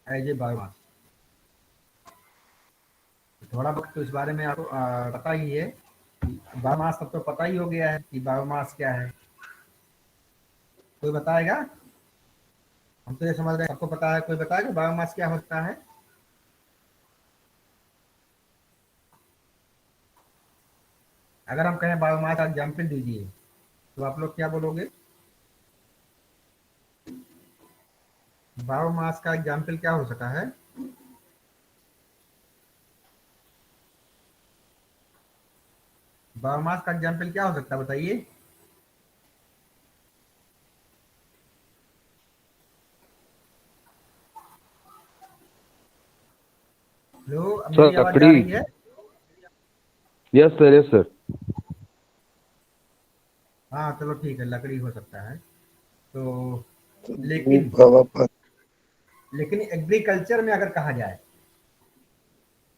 As a biomass. थोड़ा बहुत तो इस बारे में आपको पता ही है। बायोमास तब तो पता ही हो गया है कि बायोमास क्या है। कोई बताएगा? हम तो ये समझ रहे हैं सबको पता है, कोई बताएगा बायोमास क्या होता है? अगर हम कहें बायोमास का एग्जाम्पल दीजिए तो आप लोग क्या बोलोगे? बायोमास का एग्जाम्पल क्या हो सकता है? बायोमास का एग्जाम्पल क्या हो सकता है बताइए? लो, अब सर मेरी आवाज जा लकड़ी। रही है? Yes sir, yes sir. हाँ चलो ठीक है, लकड़ी हो सकता है। तो लेकिन धूप हवा पर। लेकिन एग्रीकल्चर में अगर कहा जाए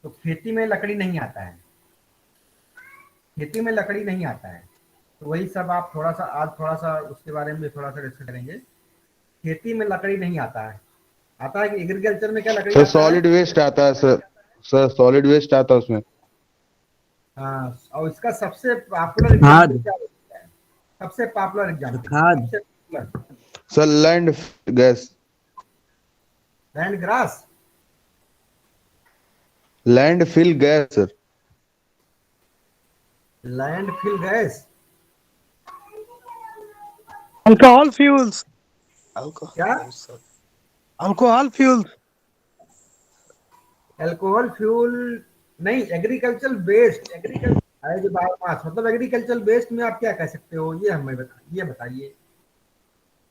तो खेती में लकड़ी नहीं आता है। खेती में लकड़ी नहीं आता है। तो वही सब आप थोड़ा सा आज थोड़ा सा उसके बारे में भी थोड़ा सा डिस्कस करेंगे। खेती में लकड़ी नहीं आता है। आता है कि एग्रीकल्चर में क्या लकड़ी सर आता है? सॉलिड वेस्ट आता है सर। सर सॉलिड वेस्ट आता है उसमें। हाँ, और इसका सबसे पॉपुलर एग्जाम्पल खाद। क्या हो सकता है? सबसे पॉपुलर एग्जाम्पल, खाद। सबसे popular. Sir land gas. Land grass. Landfill gas sir. Landfill gas. Alcohol fuels. क्या? Alcohol fuels. Alcohol fuel? नहीं, एग्रीकल्चर बेस्ड। एज बायोमास मतलब एग्रीकल्चर बेस्ड में आप क्या कह सकते हो, ये हमें ये बताइए।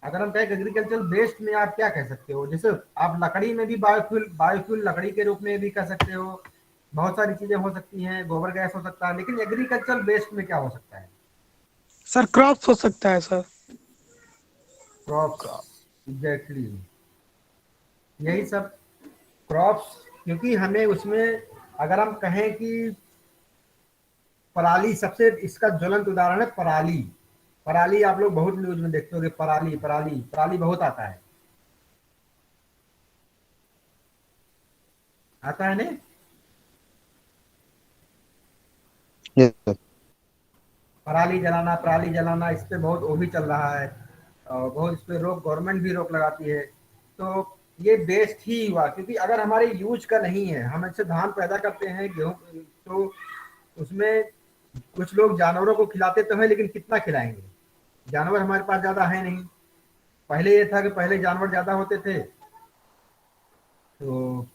अगर हम कहें एग्रीकल्चर बेस्ड में आप क्या कह सकते हो? जैसे आप लकड़ी में भी बायोफ्यूल, बायोफ्यूल लकड़ी के रूप में भी कह सकते हो। बहुत सारी चीजें हो सकती हैं, गोबर गैस हो सकता है, लेकिन एग्रीकल्चर बेस्ड में क्या हो सकता है? सर क्रॉप्स हो सकता है सर। क्रॉप्स। एग्जैक्टली, यही सब क्रॉप्स। क्योंकि हमें उसमें अगर हम कहें कि पराली सबसे इसका ज्वलंत उदाहरण है, पराली। पराली आप लोग बहुत न्यूज में देखते होगे, पराली पराली पराली बहुत आता है। आता है नहीं? Yes sir. पराली जलाना इस पे बहुत वो भी चल रहा है। और बहुत इस पे रोक, गवर्नमेंट भी रोक लगाती है। तो ये बेस्ट ही हुआ, क्योंकि अगर हमारे यूज का नहीं है, हम ऐसे धान पैदा करते हैं, गेहूँ, तो उसमें कुछ लोग जानवरों को खिलाते तो हैं, लेकिन कितना खिलाएंगे? जानवर हमारे पास ज्यादा है नहीं। पहले ये था कि पहले जानवर ज्यादा होते थे, तो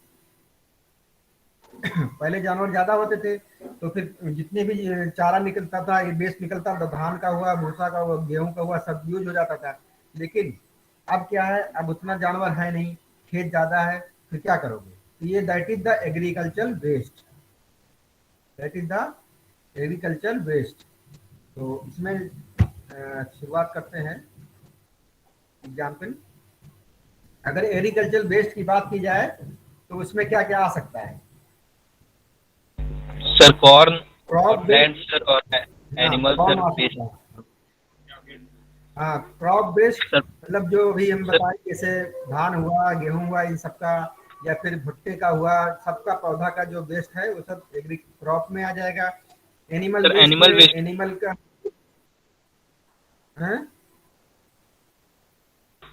पहले जानवर ज्यादा होते थे, तो फिर जितने भी चारा निकलता था, ये वेस्ट निकलता था, धान का हुआ, भूसा का हुआ, गेहूं का हुआ, सब यूज हो जाता था। लेकिन अब क्या है, अब उतना जानवर है नहीं, खेत ज्यादा है, फिर क्या करोगे? तो ये that is the agriculture waste. That is the agriculture waste. तो इसमें शुरुआत करते हैं एग्जाम्पल। अगर एग्रीकल्चर वेस्ट की बात की जाए तो उसमें क्या क्या आ सकता है? सर कॉर्न और क्रॉप बेस्ड। प्लांट सर और हाँ, एनिमल कौन सर आ वेस्ट। सकता है? हाँ, क्रॉप बेस्ड सर मतलब जो भी हम सर बताएं, जैसे धान हुआ, गेहूं हुआ, इन सबका, या फिर भुट्टे का हुआ, सबका पौधा का जो वेस्ट है वो सब एग्री क्रॉप में आ जाएगा। एनिमल सर वेस्ट में एनिमल वेस्ट। एनिमल का है।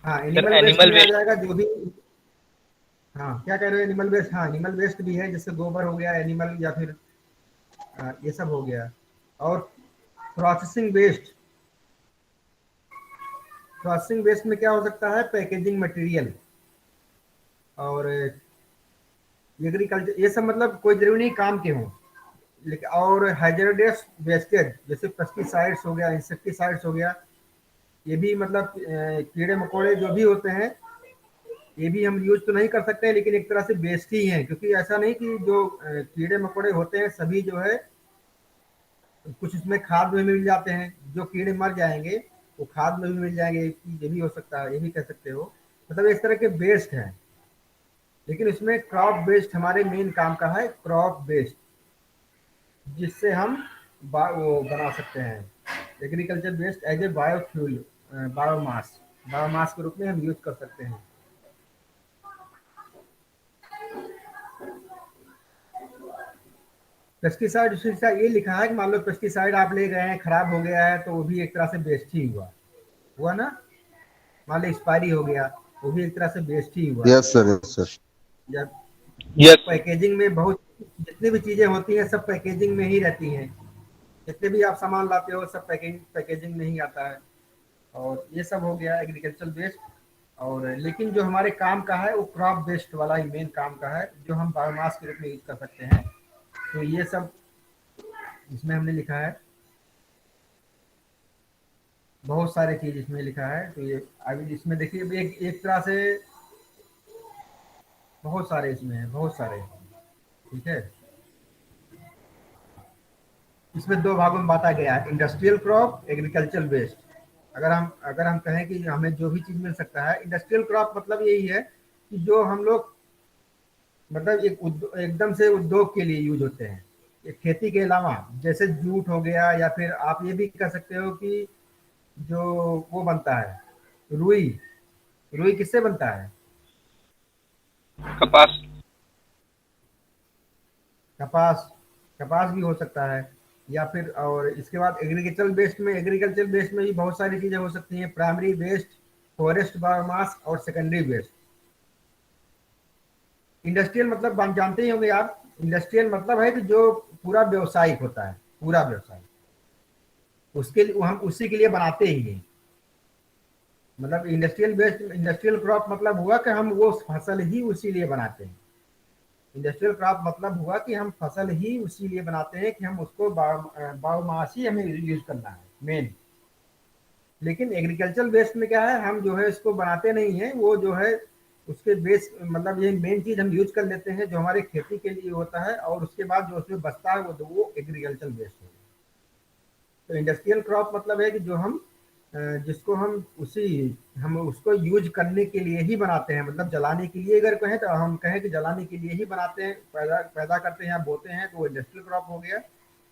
हाँ, सर एनिमल वेस्ट एनिमल में आ वेस्ट। जाएगा जो भी। हाँ, क्या कह रहे हो? एनिमल वेस्ट, हाँ एनिमल वेस्ट भी है, जैसे गोबर हो गया एनिमल, या फिर ये सब हो गया। और प्रोसेसिंग वेस्ट। प्रोसेसिंग वेस्ट में क्या हो सकता है? Packaging material. और एग्रीकल्चर, ये सब मतलब कोई जरूरी नहीं काम के हों, लेकिन और हैजर्डस वेस्टेज, जैसे पेस्टिसाइड्स हो गया, इंसेक्टिसाइड्स हो गया, ये भी मतलब कीड़े मकोड़े जो भी होते हैं, ये भी हम यूज तो नहीं कर सकते हैं, लेकिन एक तरह से वेस्ट ही हैं। क्योंकि ऐसा नहीं कि जो कीड़े मकोड़े होते हैं सभी जो है, कुछ इसमें खाद में भी मिल जाते हैं, जो कीड़े मर जाएंगे वो खाद में भी मिल जाएंगे, ये भी हो सकता है, ये भी कह सकते हो। मतलब इस तरह के बेस्ड हैं। लेकिन इसमें क्रॉप बेस्ड हमारे मेन काम का है, क्रॉप बेस्ड, जिससे हम वो बना सकते हैं agriculture based as a biofuel, biomass. Biomass के रूप में हम यूज कर सकते हैं। पेस्टिसाइड उसमें ये लिखा है कि मान लो पेस्टिसाइड आप ले गए हैं, खराब हो गया है, तो वो भी एक तरह से वेस्ट ही हुआ ना। मान लो एक्सपायरी हो गया, वो भी एक तरह से वेस्ट ही हुआ। Yes sir, yes sir. जब यस सर। पैकेजिंग में बहुत, जितनी भी चीजें होती हैं सब पैकेजिंग में ही रहती हैं। जितने भी आप सामान लाते हो सब पैकेजिंग में ही आता है। और ये सब हो गया एग्रीकल्चर बेस्ड। और लेकिन जो हमारे काम का है वो क्रॉप बेस्ड वाला ही मेन काम का है, जो हम बायोमास के रूप में यूज कर सकते हैं। तो ये सब इसमें हमने लिखा है, बहुत सारे चीज इसमें लिखा है। तो ये अभी इसमें देखिए एक तरह से बहुत सारे इसमें है, बहुत सारे। ठीक है, इसमें दो भागों में बांटा गया है, इंडस्ट्रियल क्रॉप, एग्रीकल्चर वेस्ट। अगर हम कहें कि हमें जो भी चीज मिल सकता है, इंडस्ट्रियल क्रॉप मतलब यही है कि जो हम लोग मतलब एकदम से उद्योग के लिए यूज होते हैं, ये खेती के अलावा। जैसे जूट हो गया, या फिर आप ये भी कह सकते हो कि जो वो बनता है रुई। रुई किससे बनता है? कपास। कपास। कपास भी हो सकता है। या फिर और इसके बाद एग्रीकल्चर बेस्ड में भी बहुत सारी चीजें हो सकती हैं, प्राइमरी वेस्ट, फॉरेस्ट बायोमास और सेकेंडरी वेस्ट। इंडस्ट्रियल मतलब आप जानते ही होंगे आप, इंडस्ट्रियल मतलब है कि जो पूरा व्यवसायिक होता है, पूरा व्यवसाय, उसके लिए हम उसी के लिए बनाते ही हैं। मतलब इंडस्ट्रियल क्रॉप मतलब हुआ कि हम वो फसल ही उसी लिए बनाते हैं। इंडस्ट्रियल क्रॉप मतलब हुआ कि हम फसल ही उसी लिए बनाते हैं कि हम उसको बायोमास ही हमें यूज करना है मेन। लेकिन एग्रीकल्चर बेस्ड में क्या है, हम जो है इसको बनाते नहीं है, वो जो है उसके बेस मतलब ये मेन चीज हम यूज कर लेते हैं जो हमारे खेती के लिए होता है, और उसके बाद जो उसमें बचता है वो एग्रीकल्चर बेस्ड है। तो इंडस्ट्रियल क्रॉप मतलब है कि जो हम जिसको हम उसको यूज करने के लिए ही बनाते हैं, मतलब जलाने के लिए अगर कहें तो हम कहें कि जलाने के लिए ही बनाते हैं, पैदा करते हैं या बोते हैं, तो वो इंडस्ट्रियल क्रॉप हो गया।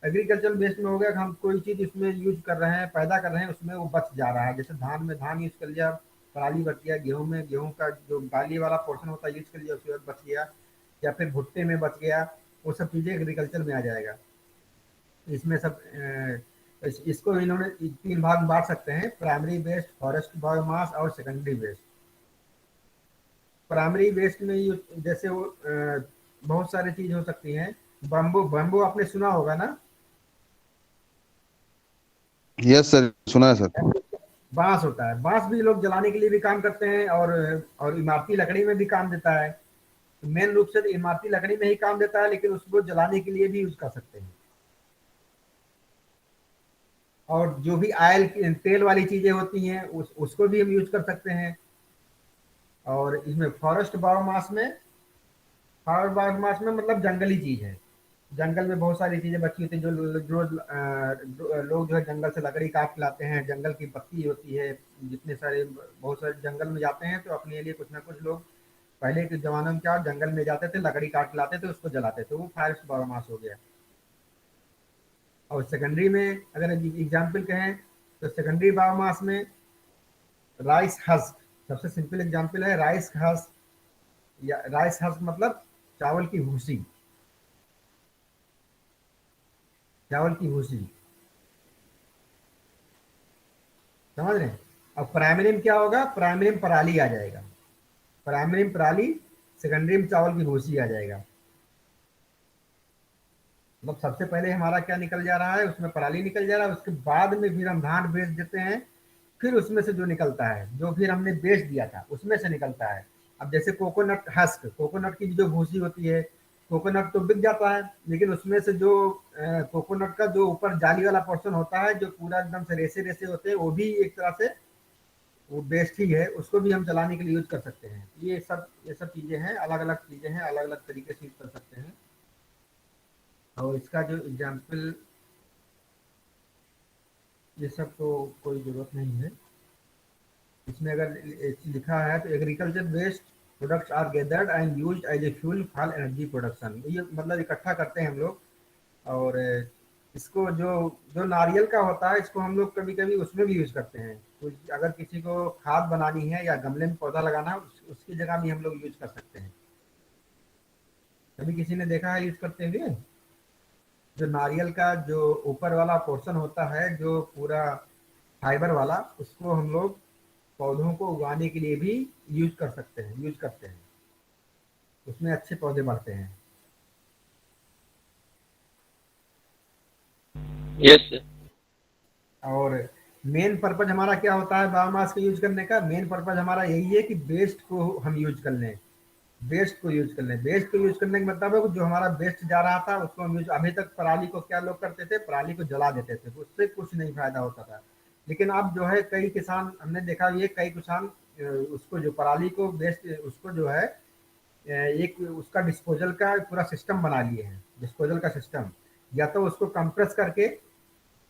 एग्रीकल्चर बेस्ड में हो गया कि हम कोई चीज उसमें यूज कर रहे हैं, पैदा कर रहे हैं, उसमें वो बच जा रहा है। जैसे धान में धान यूज कर लिया, पराली बच गया, गेहूं में गेहूं का जो बाली वाला पोर्शन होता है यूज कर लिया, उसके बाद बच गया, या फिर भुट्टे में बच गया, वो सब चीजें एग्रीकल्चर में आ जाएगा। इसमें सब इसको इन्होंने तीन भाग में बांट सकते हैं, प्राइमरी वेस्ट, फॉरेस्ट बायोमास और सेकेंडरी वेस्ट। प्राइमरी वेस्ट में जैसे वो बहुत सारी चीज हो सकती हैं। बम्बू बम्बू आपने सुना होगा ना। यस सर, सुना है सर। बांस होता है, बांस भी लोग जलाने के लिए भी काम करते हैं, और इमारती लकड़ी में भी काम देता है। मेन रूप से तो इमारती लकड़ी में ही काम देता है, लेकिन उसको जलाने के लिए भी यूज कर सकते हैं। और जो भी तेल वाली चीजें होती हैं उसको भी हम यूज कर सकते हैं। और इसमें फॉरेस्ट बायोमास में मतलब जंगली चीज है। जंगल में बहुत सारी चीजें बची होती हैं, जो लोग जो है जंगल से लकड़ी काट के लाते हैं, जंगल की पत्ती होती है। जितने सारे बहुत सारे जंगल में जाते हैं तो अपने लिए कुछ ना कुछ लोग, पहले के जमाने में क्या जंगल में जाते थे, लकड़ी काट के लाते थे, उसको जलाते थे, वो फॉरेस्ट बायोमास हो गया। और सेकेंडरी में अगर एग्जाम्पल कहें तो सेकेंडरी बायोमास में राइस हस्क सबसे सिंपल एग्जाम्पल है। राइस हस्क, या राइस हस्क मतलब चावल की भूसी। चावल की भूसी, समझ रहे हैं। अब प्राइमरी में क्या होगा, प्राइमरी में पराली आ जाएगा, प्राइमरी में पराली, सेकेंडरी में चावल की भूसी आ जाएगा। मतलब सबसे पहले हमारा क्या निकल जा रहा है, उसमें पराली निकल जा रहा है, उसके बाद में फिर हम धान बेच देते हैं, फिर उसमें से जो निकलता है, जो फिर हमने बेच दिया था उसमें से निकलता है। अब जैसे कोकोनट हस्क, कोकोनट की जो भूसी होती है, कोकोनट तो बिक जाता है, लेकिन उसमें से जो कोकोनट का जो ऊपर जाली वाला पोर्शन होता है, जो पूरा एकदम से रेसे रेसे होते हैं, वो भी एक तरह से वो बेस्ट ही है, उसको भी हम चलाने के लिए यूज कर सकते हैं। ये सब चीजें हैं, अलग अलग चीजें हैं, अलग अलग तरीके से यूज कर सकते हैं। और इसका जो एग्जाम्पल, ये सब तो कोई जरूरत नहीं है। इसमें अगर लिखा है तो agriculture waste products are gathered and used as a fuel for energy production. ये मतलब इकट्ठा करते हैं हम लोग। और इसको जो जो नारियल का होता है, इसको हम लोग कभी कभी उसमें भी यूज करते हैं। कुछ अगर किसी को खाद बनानी है या गमले में पौधा लगाना है, उसकी जगह भी हम लोग यूज कर सकते हैं। कभी किसी ने देखा है यूज करते हुए? जो नारियल का जो ऊपर वाला पोर्शन होता है, जो पूरा फाइबर वाला, उसको हम लोग पौधों को उगाने के लिए भी यूज कर सकते हैं, यूज करते हैं। उसमें अच्छे पौधे बढ़ते हैं। Yes sir. और मेन पर्पज हमारा क्या होता है बायोमास का यूज करने का? मेन पर्पज हमारा यही है कि वेस्ट को हम यूज कर लें, वेस्ट को यूज कर लें। वेस्ट को यूज करने का मतलब है कि जो हमारा वेस्ट जा रहा था उसको हम यूज, अभी तक पराली को क्या लोग करते थे, पराली को जला देते थे, उससे कुछ नहीं फायदा होता था। लेकिन अब जो है कई किसान, हमने देखा ये कई किसान उसको जो पराली को वेस्ट, उसको जो है एक उसका डिस्पोजल का पूरा सिस्टम बना लिए हैं, डिस्पोजल का सिस्टम। या तो उसको कंप्रेस करके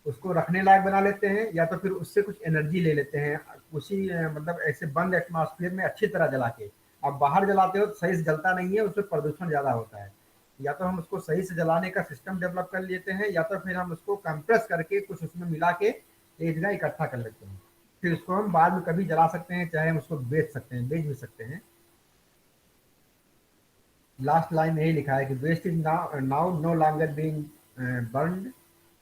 उसको रखने लायक बना लेते हैं, या तो फिर उससे कुछ एनर्जी ले लेते हैं, उसी मतलब ऐसे बंद एटमॉस्फेयर में अच्छी तरह जला के। अब बाहर जलाते हो तो सही से जलता नहीं है, उसमें प्रदूषण ज़्यादा होता है। या तो हम उसको सही से जलाने का सिस्टम डेवलप कर लेते हैं, या तो फिर हम उसको कंप्रेस करके कुछ उसमें मिला के एक जगह इकट्ठा कर लेते हैं। फिर उसको हम बाद में कभी जला सकते हैं, चाहे हम उसको बेच सकते हैं, बेच भी सकते हैं। लास्ट लाइन में यही लिखा है कि waste is now no longer being burned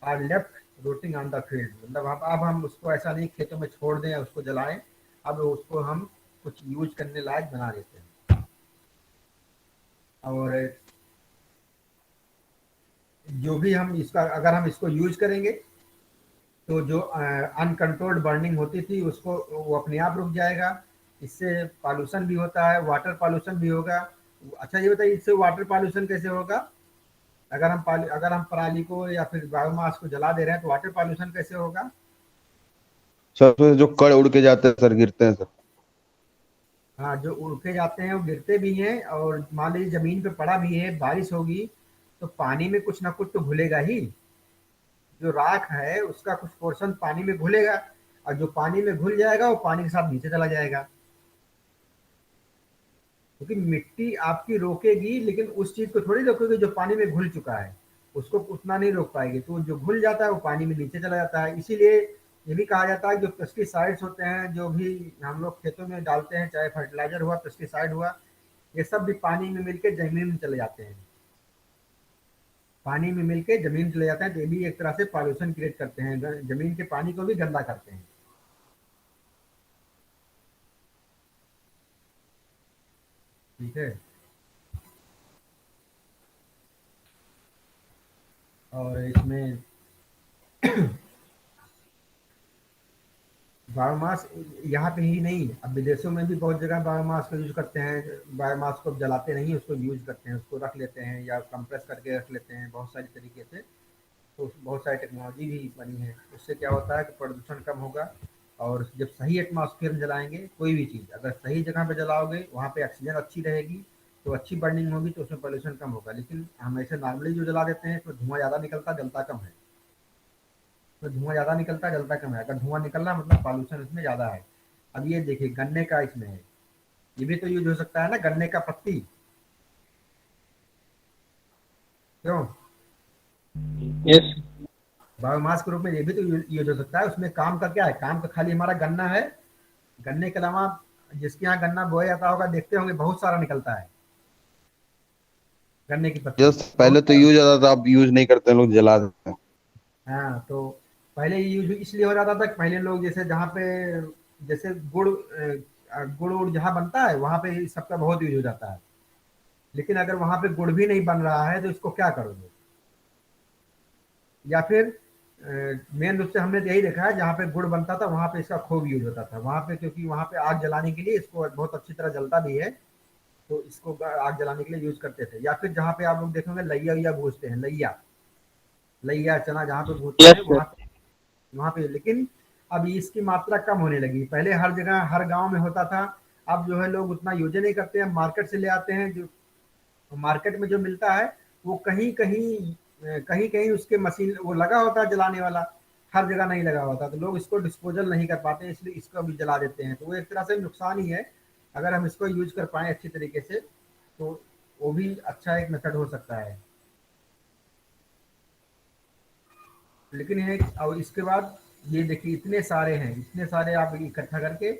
or left rotting on the field. मतलब अब हम उसको ऐसा नहीं खेतों में छोड़ दें या उसको जलाएं, अब उसको हम कुछ यूज करने लायक बना देते हैं। और जो भी हम इसका, अगर हम इसको यूज करेंगे तो जो अनकंट्रोल्ड बर्निंग होती थी उसको, वो अपने आप रुक जाएगा। इससे पॉल्यूशन भी होता है, वाटर पॉल्यूशन भी होगा। अच्छा ये बताइए, इससे वाटर पॉल्यूशन कैसे होगा? अगर हम पराली को या फिर बायोमास को जला दे रहे हैं तो वाटर पॉल्यूशन कैसे होगा? सर उसमें जो कण उड़ के जाते हैं सर, गिरते हैं सर। हाँ, जो उड़ के जाते हैं वो गिरते भी हैं, और मान लीजिए जमीन पे पड़ा भी है, बारिश होगी तो पानी में कुछ ना कुछ तो घुलेगा ही। जो राख है उसका कुछ पोर्शन पानी में घुलेगा, और जो पानी में घुल जाएगा वो पानी के साथ नीचे चला जाएगा। क्योंकि मिट्टी आपकी रोकेगी, लेकिन उस चीज को थोड़ी रोकेगी जो पानी में घुल चुका है, उसको उतना नहीं रोक पाएगी। तो जो घुल जाता है वो पानी में नीचे चला जाता है। इसीलिए ये भी कहा जाता है जो पेस्टिसाइड्स होते हैं, जो भी हम लोग खेतों में डालते हैं, चाहे फर्टिलाइजर हुआ, पेस्टिसाइड हुआ, ये सब भी पानी में मिलके जमीन में चले जाते हैं। पानी में मिलके जमीन में चले जाते हैं, तो ये भी एक तरह से पॉल्यूशन क्रिएट करते हैं, जमीन के पानी को भी गंदा करते हैं। ठीक है। और इसमें बायोमास यहाँ पे ही नहीं, अब विदेशों में भी बहुत जगह बायोमास का यूज करते हैं। बायोमास को जलाते नहीं, उसको यूज करते हैं, उसको रख लेते हैं या कंप्रेस करके रख लेते हैं बहुत सारी तरीके से। तो बहुत सारी टेक्नोलॉजी भी बनी है। उससे क्या होता है कि प्रदूषण कम होगा। और जब सही एटमॉस्फेयर में जलाएंगे कोई भी चीज़, अगर सही जगह पे जलाओगे, वहाँ पे ऑक्सीजन अच्छी रहेगी, तो अच्छी बर्निंग होगी, तो उसमें पॉल्यूशन कम होगा। लेकिन हम ऐसे नॉर्मली जो जला देते हैं तो धुआं ज़्यादा निकलता, जलता कम है। तो धुआं ज़्यादा निकलता, जलता कम है। अगर धुआं निकल रहा मतलब पॉल्यूशन इसमें ज़्यादा है। अब ये देखिए गन्ने का इसमें है, ये भी तो यूज हो सकता है ना, गन्ने का पत्ती। क्यों? यस। बायोमास के रूप में ये भी तो यूज हो सकता है। उसमें काम का क्या है? काम का खाली हमारा गन्ना है। गन्ने के अलावा जिसके यहाँ गन्ना बोया जाता होगा, देखते होंगे बहुत सारा निकलता है गन्ने की पत्ती, जस्ट बहुत पहले तो सारा। यूज आता था, अब यूज नहीं करते हैं, लोग जला देते हैं। हाँ, तो पहले ये यूज इसलिए हो जाता था कि पहले लोग जैसे जहाँ पे, जैसे गुड़ उड़ जहाँ बनता है वहाँ पे इस सबका बहुत यूज हो जाता है। लेकिन अगर वहाँ पे गुड़ भी नहीं बन रहा है तो इसको क्या करोगे? या फिर मेन रूप से हमने तो यही देखा है, जहाँ पे गुड़ बनता था वहाँ पे इसका खूब यूज होता था वहाँ पे, क्योंकि वहाँ पे आग जलाने के लिए इसको बहुत अच्छी तरह जलता भी है, तो इसको आग जलाने के लिए यूज करते थे। या फिर जहाँ पे आप लोग देखेंगे लैया वैया भूजते हैं, लैया लैया चना जहाँ पे भूजते हैं यस सर। वहाँ पे। लेकिन अब इसकी मात्रा कम होने लगी। पहले हर जगह हर गांव में होता था, अब जो है लोग उतना यूज नहीं करते हैं, मार्केट से ले आते हैं। जो मार्केट में जो मिलता है वो कहीं कहीं कहीं कहीं उसके मशीन वो लगा होता है जलाने वाला, हर जगह नहीं लगा होता, तो लोग इसको डिस्पोजल नहीं कर पाते, इसलिए इसको भी जला देते हैं। तो वो एक तरह से नुकसान ही है। अगर हम इसको यूज कर पाए अच्छी तरीके से तो वो भी अच्छा एक मेथड हो सकता है। लेकिन ये, और इसके बाद ये देखिए इतने सारे हैं, इतने सारे आप इकट्ठा करके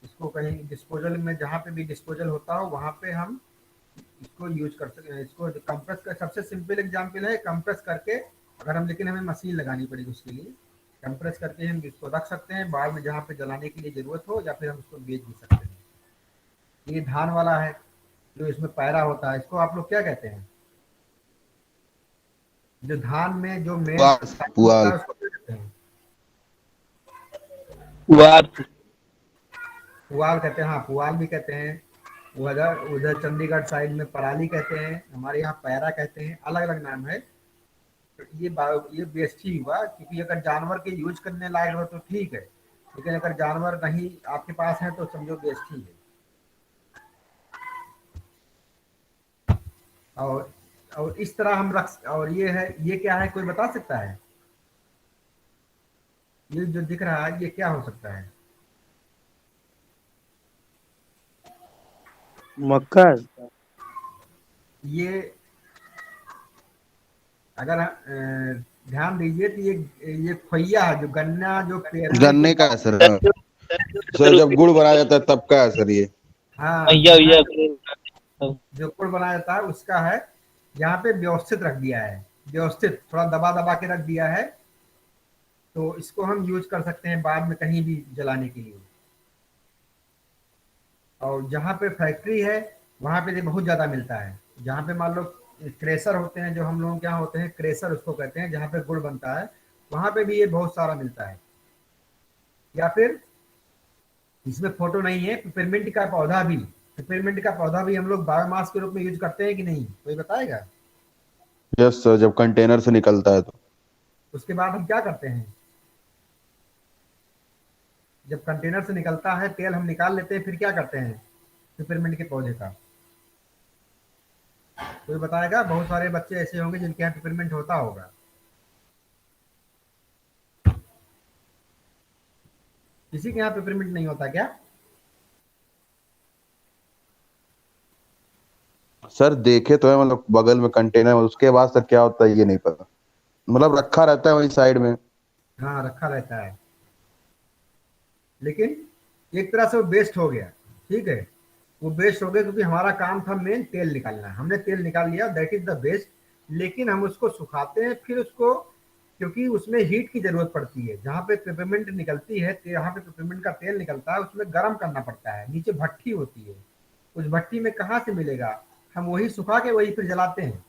इसको कहीं डिस्पोजल में, जहाँ पे भी डिस्पोजल होता हो वहाँ पे हम इसको यूज कर सकते हैं। इसको कंप्रेस कर, सबसे सिंपल एग्जांपल है कंप्रेस करके अगर हम, लेकिन हमें मशीन लगानी पड़ेगी उसके लिए। कंप्रेस करके हम इसको रख सकते हैं बाद में जहाँ पे जलाने के लिए ज़रूरत हो, या फिर हम उसको बेच भी सकते हैं। ये धान वाला है, जो इसमें पैरा होता है, इसको आप लोग क्या कहते हैं? जो धान में जो मेन पुआल होता पुआल। है उसको क्या कहते हैं? वार्थ। पुआल कहते हैं, हाँ पुआल भी कहते हैं। उधर उधर चंडीगढ़ साइड में पराली कहते हैं, हमारे यहाँ पैरा कहते हैं, अलग अलग नाम है। तो ये बेस्ट ही हुआ, क्योंकि अगर जानवर के यूज करने लायक हो तो ठीक है, लेकिन अगर जानवर नहीं आपके पास है तो समझो बेस्ट ही है। और और इस तरह हम रख, और ये है, ये क्या है कोई बता सकता है? ये जो दिख रहा है ये क्या हो सकता है? मक्का। ये अगर ध्यान दीजिए तो ये खोइया है, जो गन्ना जो पेरने के गन्ने का है बाद। सर, हाँ। सर जब गुड़ बनाया जाता है तब का है सर ये। हाँ, भैया यहाँ भैया। जो गुड़ बनाया जाता है उसका है। यहाँ पे व्यवस्थित रख दिया है, व्यवस्थित थोड़ा दबा दबा के रख दिया है, तो इसको हम यूज कर सकते हैं बाद में कहीं भी जलाने के लिए। और जहाँ पे फैक्ट्री है वहाँ पे ये बहुत ज़्यादा मिलता है। जहाँ पे मान लो क्रेशर होते हैं, जो हम लोगों के यहाँ होते हैं क्रेशर उसको कहते हैं, जहाँ पे गुड़ बनता है वहाँ पे भी ये बहुत सारा मिलता है। या फिर इसमें फोटो नहीं है, पिपरमिंट का पौधा भी, पिपरमिंट का पौधा भी हम लोग बायोमास के रूप में यूज करते हैं कि नहीं, कोई बताएगा? यस सर, जब कंटेनर से निकलता है तो। उसके बाद हम क्या करते हैं? जब कंटेनर से निकलता है तेल हम निकाल लेते हैं, फिर क्या करते हैं पिपरमिंट के पौधे का? कोई बताएगा? बहुत सारे बच्चे ऐसे होंगे जिनके यहाँ पिपरमिंट होता होगा। किसी के यहाँ पिपरमिंट नहीं होता क्या? सर देखे तो है, मतलब बगल में कंटेनर, उसके बाद सर क्या होता है ये नहीं पता। मतलब रखा रहता है वहीं साइड में। हाँ रखा रहता है, लेकिन एक तरह से वो वेस्ट हो गया। ठीक है, वो वेस्ट हो गया क्योंकि हमारा काम था मेन तेल निकालना, हमने तेल निकाल लिया, दैट इज द बेस्ट। लेकिन हम उसको सुखाते हैं, फिर उसको, क्योंकि उसमें हीट की जरूरत पड़ती है, जहाँ पे पेपरमिंट निकलती है, जहाँ पे पेपरमिंट का तेल निकलता है उसमें गर्म करना पड़ता है, नीचे भट्ठी होती है। उस भट्ठी में कहाँ से मिलेगा? हम वही सुखा के वही फिर जलाते हैं,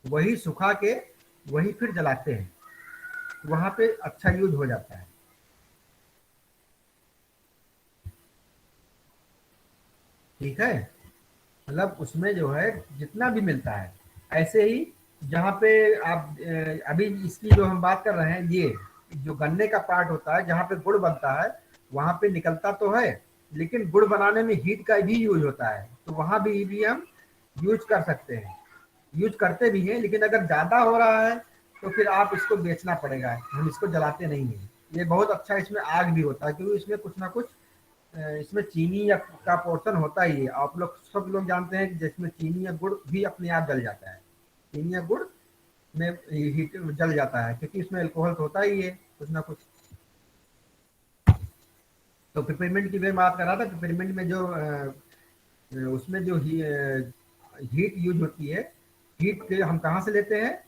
वही सुखा के वही फिर जलाते हैं, वहाँ पे अच्छा यूज हो जाता है। ठीक है, मतलब उसमें जो है जितना भी मिलता है, ऐसे ही जहाँ पे आप अभी इसकी जो हम बात कर रहे हैं, ये जो गन्ने का पार्ट होता है जहाँ पे गुड़ बनता है, वहाँ पे निकलता तो है, लेकिन गुड़ बनाने में हीट का भी यूज होता है, तो वहाँ भी हम यूज कर सकते हैं, यूज करते भी हैं। लेकिन अगर ज़्यादा हो रहा है तो फिर आप इसको बेचना पड़ेगा, हम इसको जलाते नहीं हैं। ये बहुत अच्छा, इसमें आग भी होता है, क्योंकि इसमें कुछ ना कुछ इसमें चीनी या का पोर्शन होता ही है। आप लोग सब लोग जानते हैं कि जिसमें चीनी या गुड़ भी अपने आप जल जाता है, चीनी या गुड़ में हीट जल जाता है, क्योंकि इसमें अल्कोहल तो होता ही है कुछ ना कुछ। तो पिपरमिंट की मैं बात कर रहा था, पिपरमिंट में जो उसमें जो हीट यूज होती है, हीट के हम कहाँ से लेते हैं?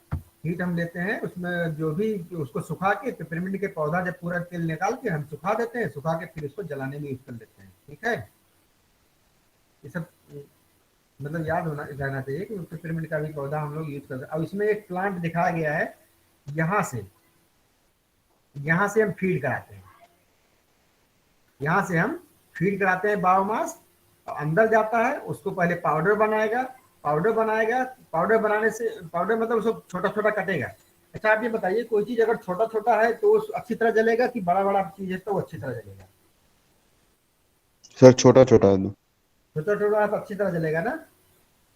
हीट हम लेते हैं उसमें जो भी, उसको सुखा के पिपरमिंट के पौधा जब पूरा तेल निकाल के हम सुखा देते हैं, सुखा के फिर उसको जलाने में यूज कर लेते हैं। ठीक है, ये सब मतलब याद होना रहना चाहिए कि पिपरमिंट का भी पौधा हम लोग यूज करते हैं। अब इसमें एक प्लांट दिखाया गया है, यहाँ से हम फीड कराते हैं, यहाँ से हम फीड कराते हैं बायोमास, अंदर जाता है, उसको पहले पाउडर बनाएगा, पाउडर बनाने से, पाउडर मतलब उसको छोटा छोटा कटेगा। अच्छा आप ये बताइए, कोई चीज अगर छोटा छोटा है तो अच्छी तरह जलेगा, कि बड़ा बड़ा चीज है तो वो अच्छी तरह जलेगा? सर छोटा छोटा है तो। छोटा छोटा है तो अच्छी तरह जलेगा ना।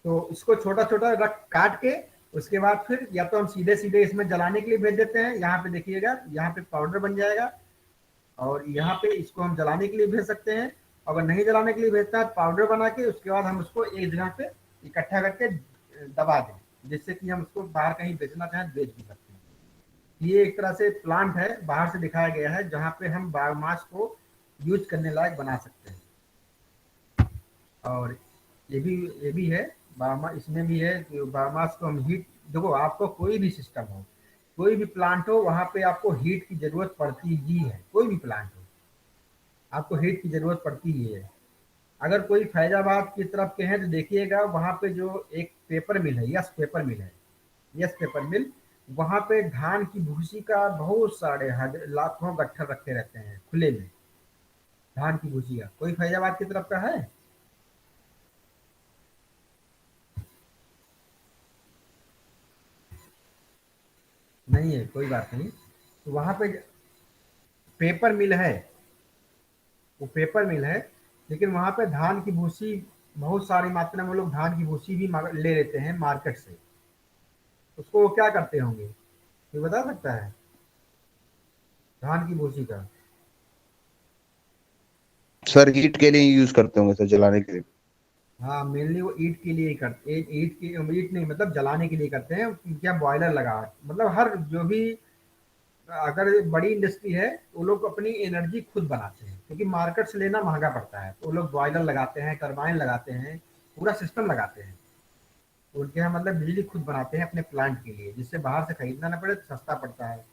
तो इसको छोटा छोटा रख काट के, उसके बाद फिर या तो हम सीधे सीधे इसमें जलाने के लिए भेज देते हैं, यहाँ पे देखिएगा यहाँ पे पाउडर बन जाएगा, और यहाँ पे इसको हम जलाने के लिए भेज सकते हैं। अगर नहीं जलाने के लिए भेजता है, पाउडर बना के उसके बाद हम उसको एक जगह पे इकट्ठा करके दबा दें, जिससे कि हम उसको बाहर कहीं बेचना चाहें बेच भी सकते हैं। ये एक तरह से प्लांट है, बाहर से दिखाया गया है, जहाँ पे हम बायोमास को यूज करने लायक बना सकते हैं। और ये भी है बायोमास, इसमें भी है कि बायोमास को हम हीट देखो आपको कोई भी सिस्टम हो, कोई भी प्लांट हो, वहाँ पे आपको हीट की ज़रूरत पड़ती ही है। कोई भी प्लांट हो, आपको हीट की ज़रूरत पड़ती ही है। अगर कोई फैज़ाबाद की तरफ के हैं तो देखिएगा वहाँ पे जो एक पेपर मिल है, यस पेपर मिल है, यस पेपर मिल, वहाँ पे धान की भूसी का बहुत सारे लाखों गट्ठर रखे रहते हैं खुले में, धान की भूसी का। कोई फैज़ाबाद की तरफ का है? नहीं है, कोई बात नहीं। तो वहाँ पे पेपर मिल है, वो पेपर मिल है, लेकिन वहाँ पे धान की भूसी बहुत सारी मात्रा में वो लोग धान की भूसी भी ले लेते हैं मार्केट से। उसको वो क्या करते होंगे, ये बता सकता है? धान की भूसी का सर हीट के लिए यूज करते होंगे सर, जलाने के लिए। हाँ, मेनली वो ईंट के लिए ही करते, ईंट की ईंट नहीं मतलब जलाने के लिए करते हैं। क्या बॉयलर लगा, मतलब हर जो भी, अगर बड़ी इंडस्ट्री है तो वो लोग अपनी एनर्जी खुद बनाते हैं, क्योंकि मार्केट से लेना महंगा पड़ता है, तो वो लोग बॉयलर लगाते हैं, टरबाइन लगाते हैं, पूरा सिस्टम लगाते हैं। उनके यहाँ मतलब बिजली खुद बनाते हैं अपने प्लांट के लिए, जिससे बाहर से खरीदना ना पड़े, तो सस्ता पड़ता है।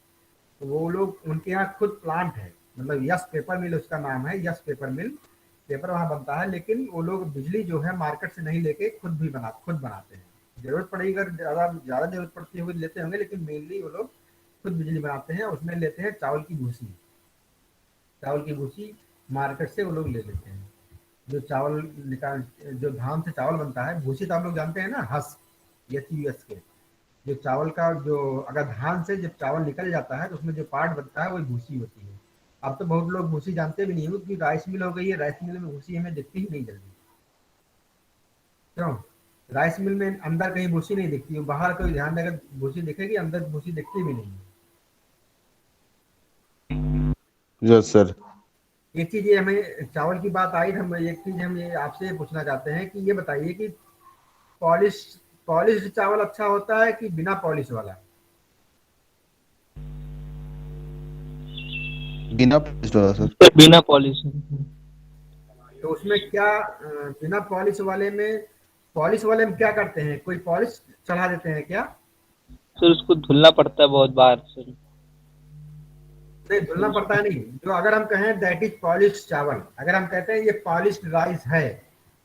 तो वो लोग, उनके यहाँ खुद प्लांट है, मतलब यस पेपर मिल उसका नाम है, यस पेपर मिल। पेपर वहाँ बनता है, लेकिन वो लोग बिजली जो है मार्केट से नहीं लेके खुद बनाते हैं। जरूरत पड़ेगी, अगर ज़्यादा ज़्यादा जरूरत पड़ती होगी तो लेते होंगे, लेकिन मेनली वो लोग खुद बिजली बनाते हैं। उसमें लेते हैं चावल की भूसी, चावल की भूसी मार्केट से वो लोग ले लेते हैं। जो चावल निकाल, जो धान से चावल बनता है, भूसी तो आप लोग जानते हैं ना, HUS के, जो चावल का जो, अगर धान से जब चावल निकल जाता है तो उसमें जो पार्ट बनता है वही भूसी होती है। अब तो बहुत लोग भूसी जानते भी नहीं हो, क्योंकि राइस मिल हो गई है, राइस मिल में भूसी हमें दिखती ही नहीं जल्दी। क्यों? राइस मिल में अंदर कहीं भूसी नहीं दिखती है, बाहर कोई ध्यान देकर भूसी दिखेगी, अंदर भूसी दिखती भी नहीं है। Yes sir. एक चीज ये, हमें चावल की बात आई, हम एक चीज हम ये आपसे ये पूछना चाहते हैं कि ये बताइए कि पॉलिश पॉलिश्ड चावल अच्छा होता है कि बिना पॉलिश वाला? बिना पॉलिश वाला सर। बिना पॉलिश। तो उसमें क्या बिना पॉलिश वाले में क्या करते हैं, कोई पॉलिश चढ़ा देते हैं क्या? सर उसको धुलना पड़ता है बहुत बार सर। नहीं, धुलना पड़ता है नहीं। जो अगर हम कहें दैट इज पॉलिश चावल, अगर हम कहते हैं ये पॉलिश्ड राइस है,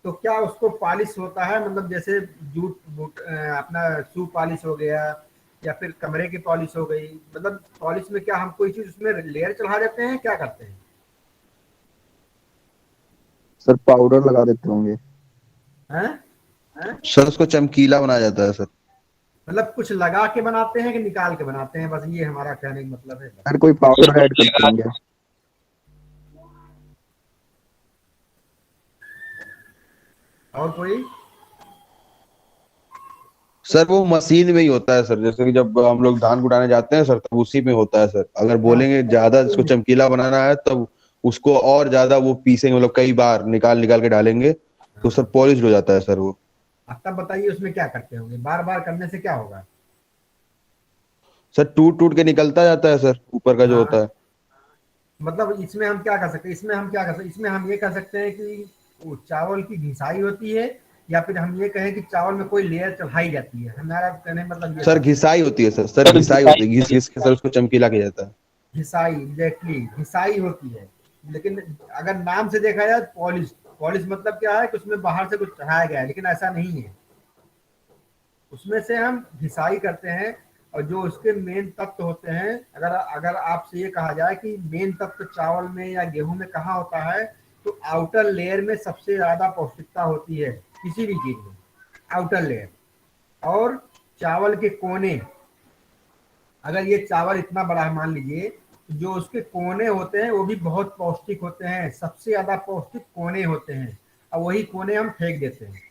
तो क्या उसको पॉलिश होता है, मतलब जैसे जूट बूट अपना शू पॉलिश हो गया, या फिर कमरे की पॉलिश हो गई, मतलब पॉलिश में क्या हम कोई चीज उसमें लेयर चढ़ा देते हैं, क्या करते हैं? सर पाउडर लगा देते होंगे। हैं? सर उसको चमकीला बनाया जाता है सर। मतलब कुछ लगा के बनाते हैं कि निकाल के बनाते हैं, बस ये हमारा कहने का मतलब है। सर कोई पाउडर ऐड करते होंगे। और कोई? सर वो मशीन में ही होता है सर, जैसे कि जब हम लोग धान कुटाने जाते हैं सर, तब उसी में होता है सर। अगर हाँ, बोलेंगे ज्यादा इसको चमकीला बनाना है, तब उसको और ज्यादा वो पीसेंगे, मतलब कई बार निकाल निकाल के डालेंगे, तो सर पॉलिश हो जाता है सर वो। अब तब बताइए उसमें क्या करते होंगे, बार बार करने से क्या होगा? सर टूट टूट के निकलता जाता है सर, ऊपर का जो होता हाँ, है। मतलब इसमें हम क्या कर सकते हैं, इसमें हम ये कर सकते हैं कि वो चावल की घिसाई होती है, या फिर हम ये कहें कि चावल में कोई लेयर चढ़ाई जाती है। हमारा कहने का मतलब ये सर था। घिसाई होती है सर, सर घिसाई होती है, घिस घिस के सर उसको चमकीला किया जाता है। घिसाई, एग्जैक्टली घिसाई होती है। लेकिन अगर नाम से देखा जाए पॉलिश, पॉलिश मतलब क्या है कि उसमें बाहर से कुछ चढ़ाया गया है, लेकिन ऐसा नहीं है। उसमें से हम घिसाई करते हैं, और जो उसके मेन तत्व होते हैं, अगर अगर आपसे ये कहा जाए कि मेन तत्व चावल में या गेहूं में कहाँ होता है, तो आउटर लेयर में सबसे ज्यादा पौष्टिकता होती है किसी भी चीज में, आउटर लेयर। और चावल के कोने, अगर ये चावल इतना बड़ा है मान लीजिए, तो जो उसके कोने होते हैं वो भी बहुत पौष्टिक होते हैं, सबसे ज्यादा पौष्टिक कोने होते हैं, और वही कोने हम फेंक देते हैं।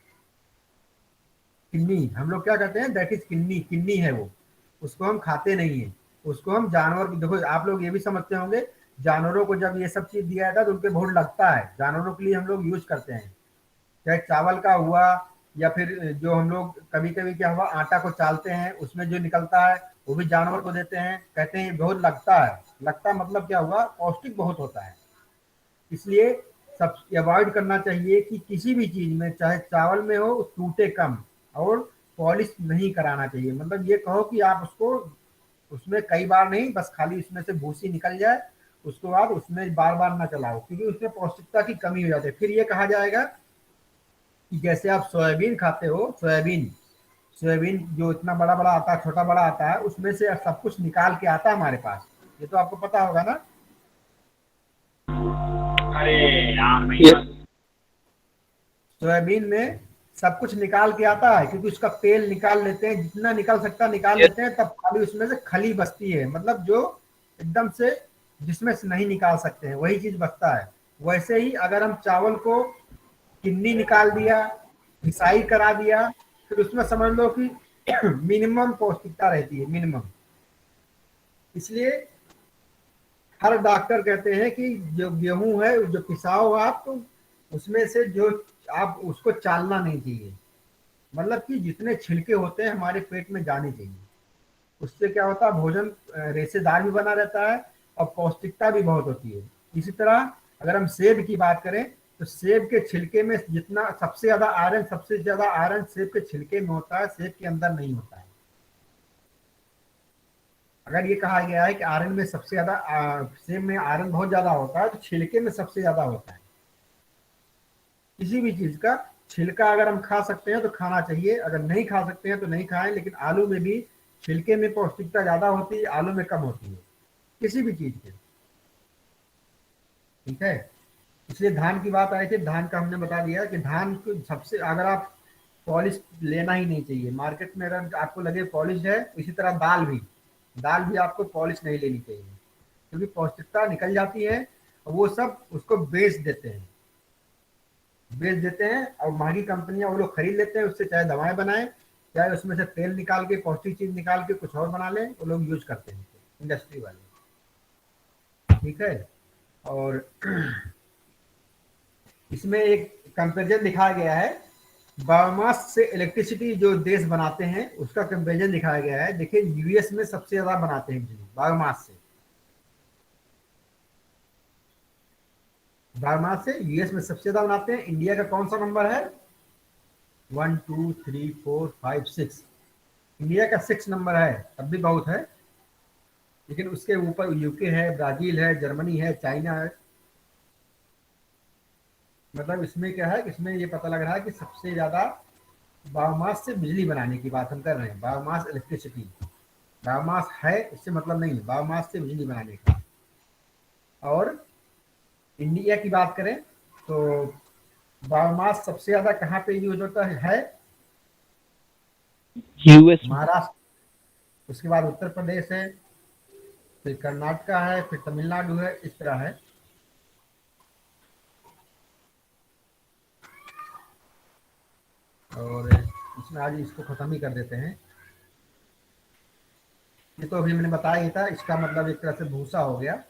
किन्नी, हम लोग क्या कहते हैं, दैट इज किन्नी, किन्नी है वो, उसको हम खाते नहीं है। उसको हम जानवर, देखो आप लोग ये भी समझते होंगे, जानवरों को जब ये सब चीज दिया जाता है तो उनके बहुत लगता है, जानवरों के लिए हम लोग यूज करते हैं। चाहे चावल का हुआ, या फिर जो हम लोग कभी कभी क्या हुआ, आटा को चालते हैं, उसमें जो निकलता है वो भी जानवर को देते हैं, कहते हैं ये बहुत लगता है। लगता मतलब क्या हुआ, पौष्टिक बहुत होता है। इसलिए सब अवॉइड करना चाहिए कि किसी भी चीज में, चाहे चावल में हो, टूटे कम और पॉलिश नहीं कराना चाहिए। मतलब ये कहो कि आप उसको उसमें कई बार नहीं, बस खाली उसमें से भूसी निकल जाए, उसके बाद उसमें बार बार ना चलाओ, क्योंकि उसमें पौष्टिकता की कमी हो जाती है। फिर ये कहा जाएगा कि जैसे आप सोयाबीन खाते हो, सोयाबीन सोयाबीन जो इतना बड़ा बड़ा आता है, छोटा बड़ा आता है, उसमें से सब कुछ निकाल के आता है हमारे पास, ये तो आपको पता होगा ना। यस। सोयाबीन में सब कुछ निकाल के आता है, क्योंकि उसका तेल निकाल लेते हैं, जितना निकल सकता निकाल यस। लेते हैं, तब खाली उसमें से खली बचती है, मतलब जो एकदम से जिसमें से नहीं निकाल सकते हैं वही चीज बचता है। वैसे ही अगर हम चावल को किन्नी निकाल दिया, पिसाई करा दिया, फिर उसमें समझ लो कि मिनिमम पौष्टिकता रहती है, मिनिमम। इसलिए हर डॉक्टर कहते हैं कि जो गेहूं है जो पिसाओ आप, तो उसमें से जो आप उसको चालना नहीं चाहिए, मतलब कि जितने छिलके होते हैं हमारे पेट में जाने चाहिए। उससे क्या होता है, भोजन रेशेदार भी बना रहता है और पौष्टिकता भी बहुत होती है। इसी तरह अगर हम सेब की बात करें, तो सेब के छिलके में जितना सबसे ज्यादा आयरन सेब के छिलके में होता है, सेब के अंदर नहीं होता है। अगर ये कहा गया है कि आयरन में सबसे ज्यादा सेब में आयरन बहुत ज्यादा होता है, तो छिलके में सबसे ज्यादा होता है। किसी भी चीज का छिलका अगर हम खा सकते हैं तो खाना चाहिए, अगर नहीं खा सकते हैं तो नहीं खाएं। लेकिन आलू में भी छिलके में पौष्टिकता ज्यादा होती है, आलू में कम होती है, किसी भी चीज के। ठीक है। इसलिए धान की बात आई थी, धान का हमने बता दिया कि धान को सबसे, अगर आप पॉलिश लेना ही नहीं चाहिए मार्केट में, अगर आपको लगे पॉलिश है। इसी तरह दाल भी आपको पॉलिश नहीं लेनी चाहिए, क्योंकि पौष्टिकता निकल जाती है और वो सब उसको बेच देते हैं और महंगी कंपनियां वो लोग खरीद लेते हैं, उससे चाहे दवाएं बनाएं, चाहे उसमें से तेल निकाल के पौष्टिक चीज निकाल के कुछ और बना लें, वो लोग यूज करते हैं इंडस्ट्री वाले। ठीक है। और इसमें एक कंपेरिजन दिखाया गया है, बायोमास से इलेक्ट्रिसिटी जो देश बनाते हैं उसका कंपेरिजन दिखाया गया है। देखिए यूएस में सबसे ज्यादा बनाते हैं बिजली बायोमास से। बायोमास से यूएस में सबसे ज्यादा बनाते हैं। इंडिया का कौन सा नंबर है? 1 2 3 4 5 6। इंडिया का 6 नंबर है, तब भी बहुत है। लेकिन उसके ऊपर यूके है, ब्राजील है, जर्मनी है, चाइना है। मतलब इसमें क्या है, इसमें ये पता लग रहा है कि सबसे ज्यादा बायोमास से बिजली बनाने की बात हम कर रहे हैं, बायोमास इलेक्ट्रिसिटी। बायोमास है इससे मतलब नहीं है, बायोमास से बिजली बनाने का। और इंडिया की बात करें तो बायोमास सबसे ज्यादा कहाँ पे यूज होता है? यूएस में। महाराष्ट्र, उसके बाद उत्तर प्रदेश है, फिर कर्नाटका है, फिर तमिलनाडु है, इस तरह है। और इसमें आज इसको खत्म ही कर देते हैं। ये तो अभी मैंने बताया ही था, इसका मतलब एक तरह से भूसा हो गया।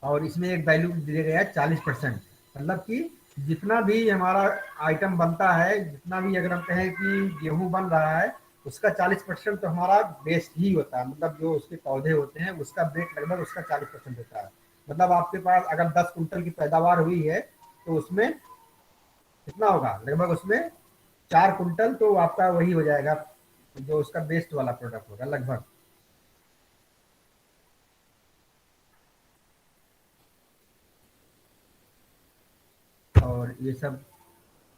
और इसमें एक वैल्यू दिया गया है 40%। मतलब कि जितना भी हमारा आइटम बनता है, जितना भी अगर हम कहें कि गेहूं बन रहा है, उसका 40% तो हमारा वेस्ट ही होता है। मतलब जो उसके पौधे होते हैं उसका वेट लगभग उसका 40% होता है। मतलब आपके पास अगर 10 कुंटल की पैदावार हुई है, तो उसमें कितना होगा? लगभग उसमें 4 कुंटल तो आपका वही हो जाएगा, जो उसका वेस्ट वाला प्रोडक्ट होगा लगभग। और ये सब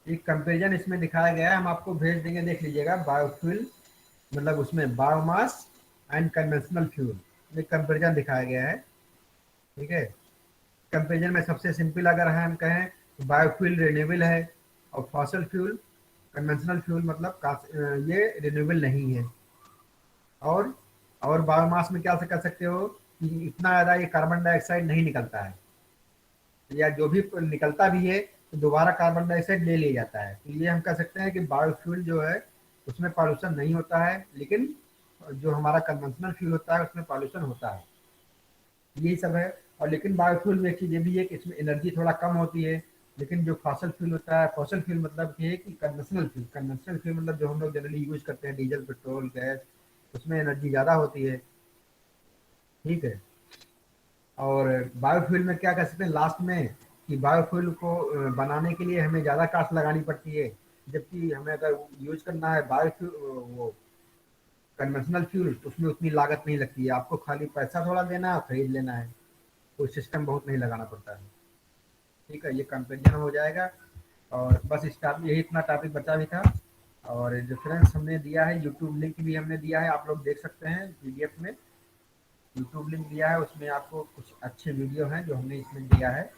एक कंपेरिजन इसमें दिखाया गया है, हम आपको भेज देंगे, देख लीजिएगा। बायोफ्यूल मतलब उसमें बायोमास एंड कन्वेंशनल फ्यूल, एक कंपेरिजन दिखाया गया है। ठीक है। कंपेरिजन में सबसे सिंपल अगर हम कहें तो बायोफ्यूल रिन्यूएबल है, और फॉसल फ्यूल कन्वेंशनल फ्यूल मतलब ये रिन्यूएबल नहीं है। और और बायोमास में क्या से कर सकते हो कि इतना ज़्यादा ये कार्बन डाइऑक्साइड नहीं निकलता है, या जो भी निकलता भी है तो दोबारा कार्बन डाइऑक्साइड ले लिया जाता है। तो ये हम कह सकते हैं कि बायोफ्यूल जो है उसमें पॉल्यूशन नहीं होता है, लेकिन जो हमारा कन्वेंशनल फ्यूल होता है उसमें पॉल्यूशन होता है। यही सब है। और लेकिन बायोफ्यूल में एक चीज़ ये भी है कि इसमें एनर्जी थोड़ा कम होती है। लेकिन जो फॉसल फ्यूल होता है, फॉसल फ्यूल मतलब ये है कि कन्वेंशनल फ्यूल मतलब जो हम लोग जनरली यूज करते हैं, डीजल, पेट्रोल, गैस, उसमें एनर्जी ज़्यादा होती है। ठीक है। और बायोफ्यूल में क्या कर सकते हैं लास्ट में कि बायोफ्यूल को बनाने के लिए हमें ज़्यादा कास्ट लगानी पड़ती है, जबकि हमें अगर यूज करना है बायोफ्यूल वो कन्वेंशनल फ्यूल तो उसमें उतनी लागत नहीं लगती है, आपको खाली पैसा थोड़ा देना है, खरीद लेना है, कोई सिस्टम बहुत नहीं लगाना पड़ता है। ठीक है, ये कंपेरिजन हो जाएगा। और बस इस टॉपिक यही इतना टॉपिक बचा भी था। और रेफरेंस हमने दिया है, यूट्यूब लिंक भी हमने दिया है, आप लोग देख सकते हैं पीडीएफ में। यूट्यूब लिंक दिया है, उसमें आपको कुछ अच्छे वीडियो हैं जो हमने इसमें दिया है,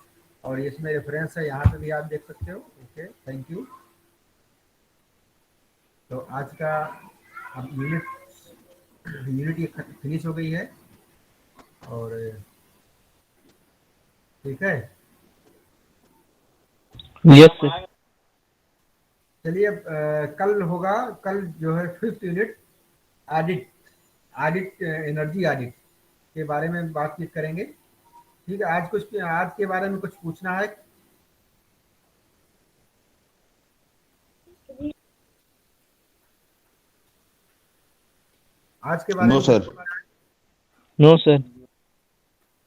और इसमें रेफरेंस है, यहाँ पे भी आप देख सकते हो। Okay, thank you. तो आज का अब यूनिट ये फिनिश हो गई है। और ठीक है, यस सर। चलिए अब कल होगा, कल जो है 5th unit audit, energy audit के बारे में बातचीत करेंगे। ठीक है, आज के बारे में कुछ पूछना है? आज के बारे नो में सर। कुछ पूछना है? No sir.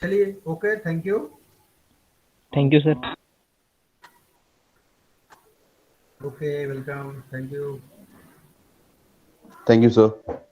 चलिए, okay, thank you. Thank you sir. Okay, welcome, thank you. Thank you sir.